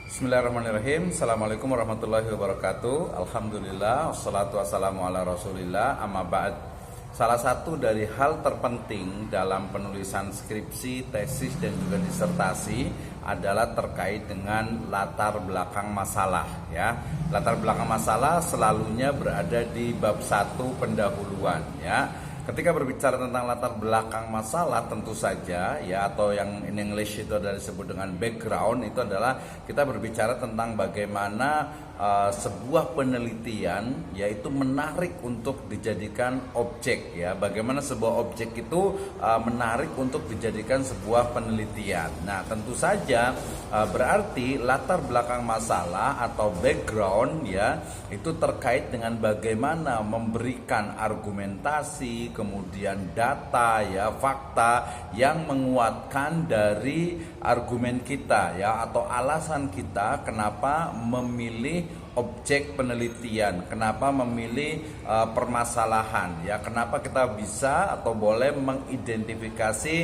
Bismillahirrahmanirrahim. Assalamualaikum warahmatullahi wabarakatuh. Alhamdulillah, wassalatu wassalamu ala rasulillah, amma ba'd. Salah satu dari hal terpenting dalam penulisan skripsi, tesis, dan juga disertasi adalah terkait dengan latar belakang masalah, ya. Latar belakang masalah selalunya berada di bab 1 pendahuluan, ya. Ketika berbicara tentang latar belakang masalah, tentu saja, ya, atau yang in English itu adalah disebut dengan background, itu adalah kita berbicara tentang bagaimana sebuah penelitian yaitu menarik untuk dijadikan objek, ya. Bagaimana sebuah objek itu menarik untuk dijadikan sebuah penelitian. Nah, tentu saja berarti latar belakang masalah atau background, ya, itu terkait dengan bagaimana memberikan argumentasi, kemudian data, ya, fakta yang menguatkan dari argumen kita, ya, atau alasan kita kenapa memilih objek penelitian, kenapa memilih permasalahan, ya, kenapa kita bisa atau boleh mengidentifikasi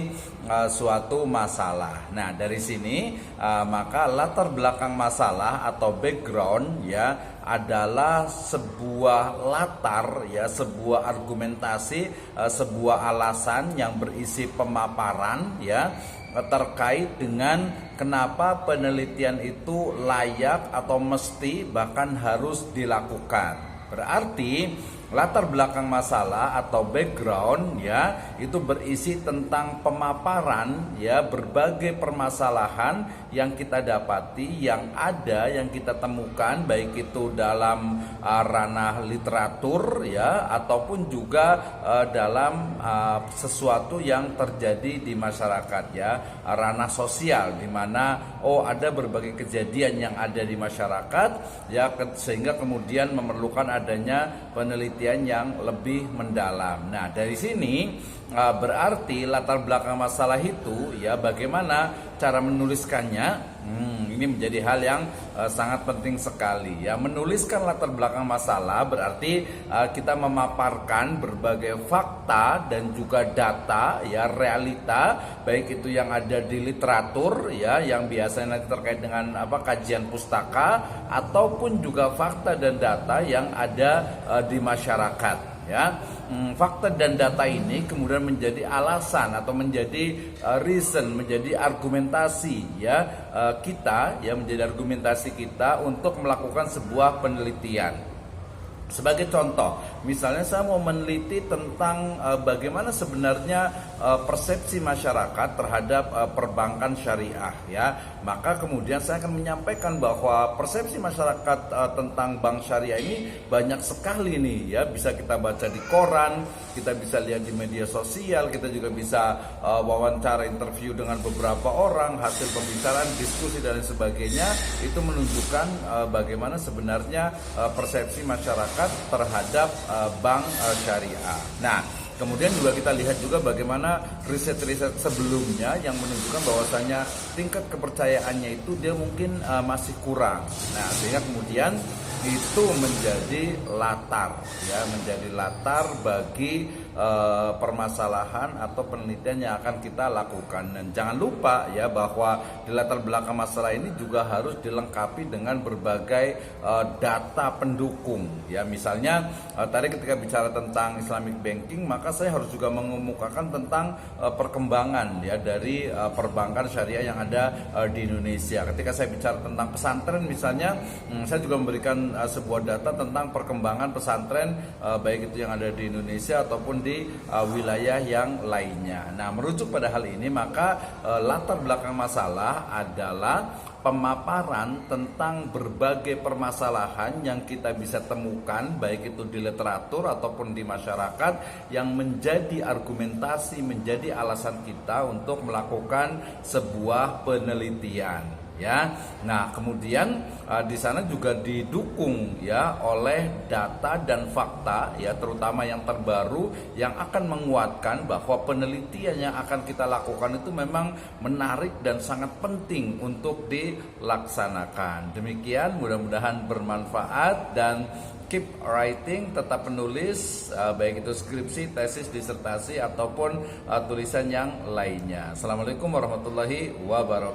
suatu masalah. Nah, dari sini maka latar belakang masalah atau background, ya, adalah sebuah latar, ya, sebuah argumentasi, sebuah alasan yang berisi pemaparan, ya, terkait dengan kenapa penelitian itu layak atau mesti bahkan harus dilakukan. Berarti latar belakang masalah atau background, ya, itu berisi tentang pemaparan, ya, berbagai permasalahan yang kita dapati, yang ada, yang kita temukan, baik itu dalam ranah literatur, ya, ataupun juga dalam sesuatu yang terjadi di masyarakat, ya, ranah sosial, di mana ada berbagai kejadian yang ada di masyarakat, ya, sehingga kemudian memerlukan adanya penelitian yang lebih mendalam. Nah, dari sini berarti latar belakang masalah itu, ya, bagaimana cara menuliskannya. Ini menjadi hal yang sangat penting sekali, ya. Menuliskan latar belakang masalah berarti kita memaparkan berbagai fakta dan juga data, ya, realita, baik itu yang ada di literatur, ya, yang biasanya nanti terkait dengan kajian pustaka, ataupun juga fakta dan data yang ada di masyarakat, ya. Fakta dan data ini kemudian menjadi alasan atau menjadi reason, menjadi argumentasi, ya, kita, ya, menjadi argumentasi kita untuk melakukan sebuah penelitian. Sebagai contoh, misalnya saya mau meneliti tentang bagaimana sebenarnya persepsi masyarakat terhadap perbankan syariah, ya. Maka kemudian saya akan menyampaikan bahwa persepsi masyarakat tentang bank syariah ini banyak sekali nih, ya. Bisa kita baca di koran, kita bisa lihat di media sosial, kita juga bisa wawancara interview dengan beberapa orang, hasil pembicaraan, diskusi dan sebagainya. Itu menunjukkan bagaimana sebenarnya persepsi masyarakat terhadap bank syariah. Nah, kemudian juga kita lihat juga bagaimana riset-riset sebelumnya yang menunjukkan bahwasanya tingkat kepercayaannya itu dia mungkin masih kurang. Nah, sehingga kemudian itu menjadi latar, ya, menjadi latar bagi permasalahan atau penelitian yang akan kita lakukan. Dan jangan lupa, ya, bahwa di latar belakang masalah ini juga harus dilengkapi dengan berbagai data pendukung, ya. Misalnya tadi ketika bicara tentang Islamic banking, maka saya harus juga mengemukakan tentang perkembangan, ya, dari perbankan syariah yang ada di Indonesia. Ketika saya bicara tentang pesantren misalnya, saya juga memberikan sebuah data tentang perkembangan pesantren baik itu yang ada di Indonesia ataupun di wilayah yang lainnya. Nah, merujuk pada hal ini, maka latar belakang masalah adalah pemaparan tentang berbagai permasalahan yang kita bisa temukan baik itu di literatur ataupun di masyarakat yang menjadi argumentasi, menjadi alasan kita untuk melakukan sebuah penelitian, ya. Nah, kemudian di sana juga didukung, ya, oleh data dan fakta, ya, terutama yang terbaru yang akan menguatkan bahwa penelitian yang akan kita lakukan itu memang menarik dan sangat penting untuk dilaksanakan. Demikian, mudah-mudahan bermanfaat dan keep writing, tetap menulis, baik itu skripsi, tesis, disertasi ataupun tulisan yang lainnya. Assalamualaikum warahmatullahi wabarakatuh.